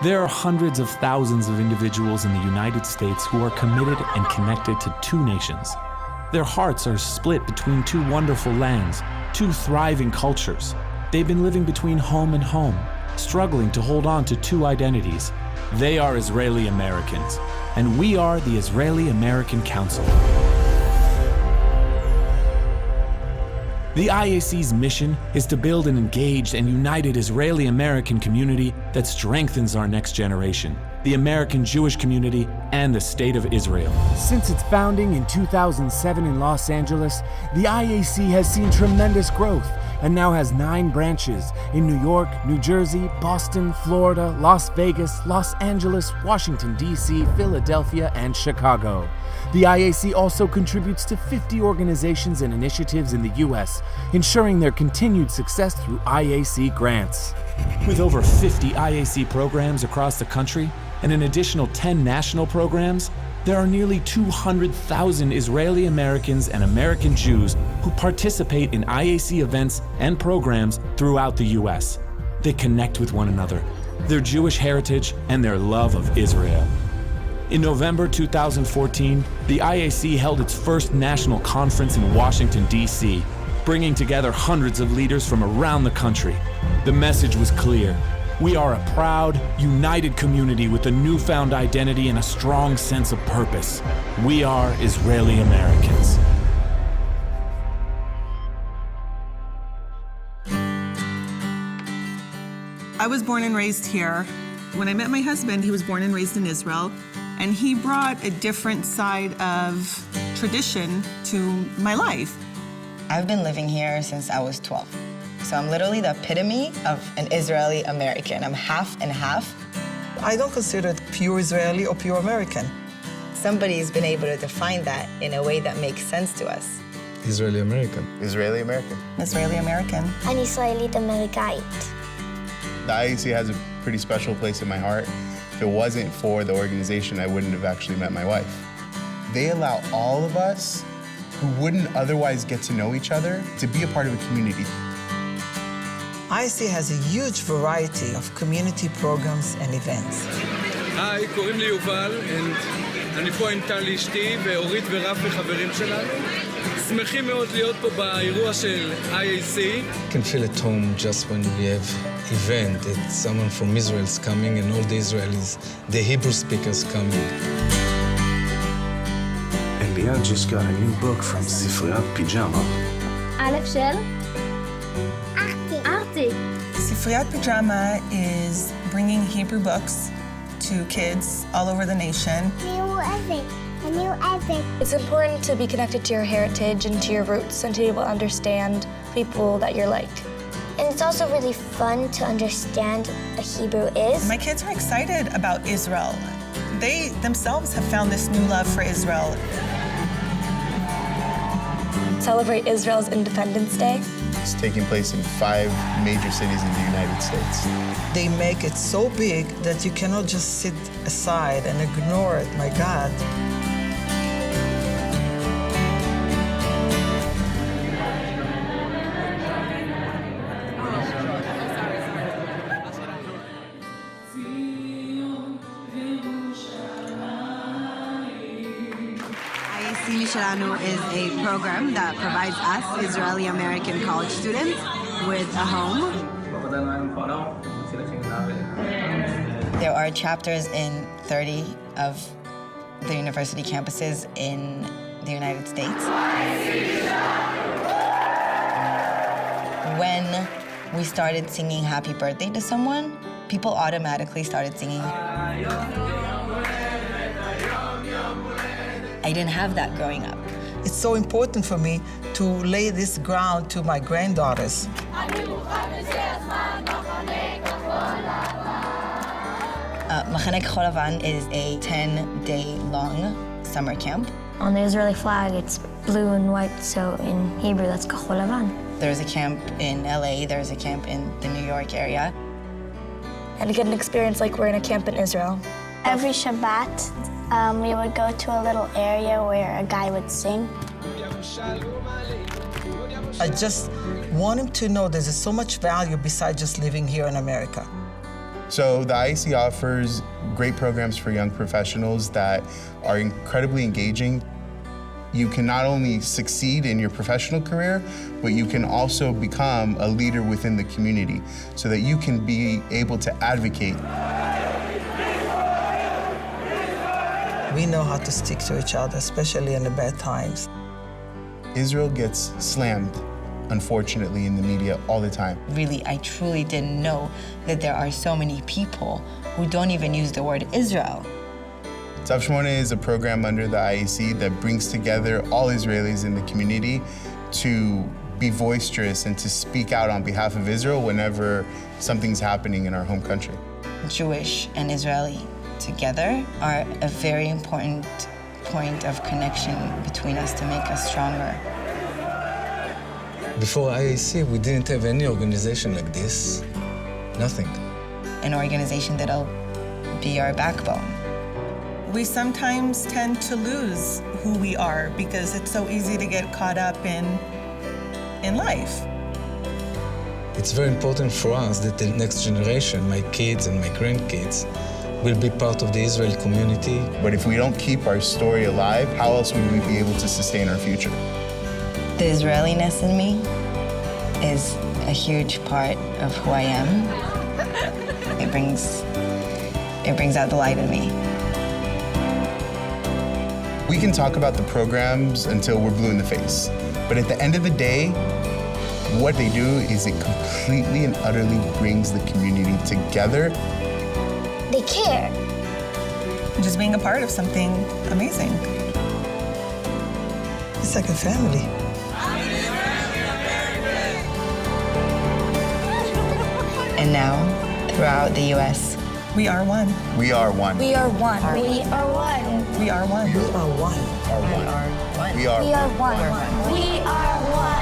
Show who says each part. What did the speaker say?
Speaker 1: There are hundreds of thousands of individuals in the United States who are committed and connected to two nations. Their hearts are split between two wonderful lands, two thriving cultures. They've been living between home and home, struggling to hold on to two identities. They are Israeli Americans, and we are the Israeli American Council. The IAC's mission is to build an engaged and united Israeli American community that strengthens our next generation, the American Jewish community, and the State of Israel. Since its founding in 2007 in Los Angeles, the IAC has seen tremendous growth and now has 9 branches in New York, New Jersey, Boston, Florida, Las Vegas, Los Angeles, Washington, D.C., Philadelphia, and Chicago. The IAC also contributes to 50 organizations and initiatives in the U.S., ensuring their continued success through IAC grants. With over 50 IAC programs across the country and an additional 10 national programs, there are nearly 200,000 Israeli Americans and American Jews who participate in IAC events and programs throughout the U.S. They connect with one another, their Jewish heritage, and their love of Israel. In November 2014, the IAC held its first national conference in Washington, D.C., bringing together hundreds of leaders from around the country. The message was clear. We are a proud, united community with a newfound identity and a strong sense of purpose. We are Israeli Americans.
Speaker 2: I was born and raised here. When I met my husband, he was born and raised in Israel, and he brought a different side of tradition to my life.
Speaker 3: I've been living here since I was 12. So I'm literally the epitome of an Israeli American. I'm half and half.
Speaker 4: I don't consider it pure Israeli or pure American.
Speaker 3: Somebody's been able to define that in a way that makes sense to us.
Speaker 5: Israeli American.
Speaker 6: Israeli American.
Speaker 2: Israeli American.
Speaker 7: אני ישראלית אמריקאית.
Speaker 6: The IAC has a pretty special place in my heart. If it wasn't for the organization, I wouldn't have actually met my wife. They allow all of us who wouldn't otherwise get to know each other to be a part of a community.
Speaker 4: IAC has a huge variety of community programs and events.
Speaker 8: היי, קוראים לי יובל, אני פה עם טלי אשתי ואורית ורף וחברים שלנו. שמחים מאוד להיות פה באירוע של IAC.
Speaker 5: You can feel at home just when we have event that someone from Israel is coming and all the Israelis, the Hebrew speakers coming.
Speaker 9: Elian just got a new book from ספריית פיג'מה.
Speaker 7: א' של? Arti.
Speaker 2: Sifriyat Pajama is bringing Hebrew books to kids all over the nation.
Speaker 7: A new epic. It's important to be connected to your heritage and to your roots and to be able to understand people that you're like. And it's also really fun to understand what Hebrew is.
Speaker 2: My kids are excited about Israel. They themselves have found this new love for Israel.
Speaker 7: Celebrate Israel's Independence Day.
Speaker 6: It's taking place in 5 major cities in the United States.
Speaker 4: They make it so big that you cannot just sit aside and ignore it, my God.
Speaker 2: IAC Mishelanu is a program that provides us, Israeli American college students, with a home.
Speaker 3: There are chapters in 30 of the university campuses in the United States. When we started singing Happy Birthday to someone, people automatically started singing. I didn't have that growing up.
Speaker 4: It's so important for me to lay this ground to my granddaughters.
Speaker 3: Machane Kachol Lavan is a 10-day-long summer camp.
Speaker 7: On the Israeli flag, it's blue and white, so in Hebrew, that's Kachol Lavan.
Speaker 3: There's a camp in LA, there's a camp in the New York area.
Speaker 7: And to get an experience like we're in a camp in Israel.
Speaker 10: Every Shabbat, we would go to a little area where a guy would sing.
Speaker 4: I just want him to know there's so much value besides just living here in America.
Speaker 6: So the IAC offers great programs for young professionals that are incredibly engaging. You can not only succeed in your professional career, but you can also become a leader within the community so that you can be able to advocate.
Speaker 4: We know how to stick to each other, especially in the bad times.
Speaker 6: Israel gets slammed, unfortunately, in the media all the time.
Speaker 3: Really, I truly didn't know that there are so many people who don't even use the word Israel.
Speaker 6: Tav Shmona is a program under the IAC that brings together all Israelis in the community to be boisterous and to speak out on behalf of Israel whenever something's happening in our home country.
Speaker 3: Jewish and Israeli together are a very important point of connection between us to make us stronger.
Speaker 5: Before IAC, we didn't have any organization like this. Nothing.
Speaker 3: An organization that'll be our backbone.
Speaker 2: We sometimes tend to lose who we are because it's so easy to get caught up in life.
Speaker 5: It's very important for us that the next generation, my kids and my grandkids, will be part of the Israeli community.
Speaker 6: But if we don't keep our story alive, how else would we be able to sustain our future?
Speaker 3: The Israeliness in me is a huge part of who I am. It brings out the light in me.
Speaker 6: We can talk about the programs until we're blue in the face, but at the end of the day, what they do is it completely and utterly brings the community together.
Speaker 7: They care.
Speaker 2: Just being a part of something amazing.
Speaker 4: It's like a family.
Speaker 3: And now, throughout the U.S.,
Speaker 2: we are one.
Speaker 6: We are one.
Speaker 7: We are one. We are one.
Speaker 2: We are one.
Speaker 4: We are one.
Speaker 6: We are one.
Speaker 3: we are one.
Speaker 6: We are
Speaker 7: We are one. We are one.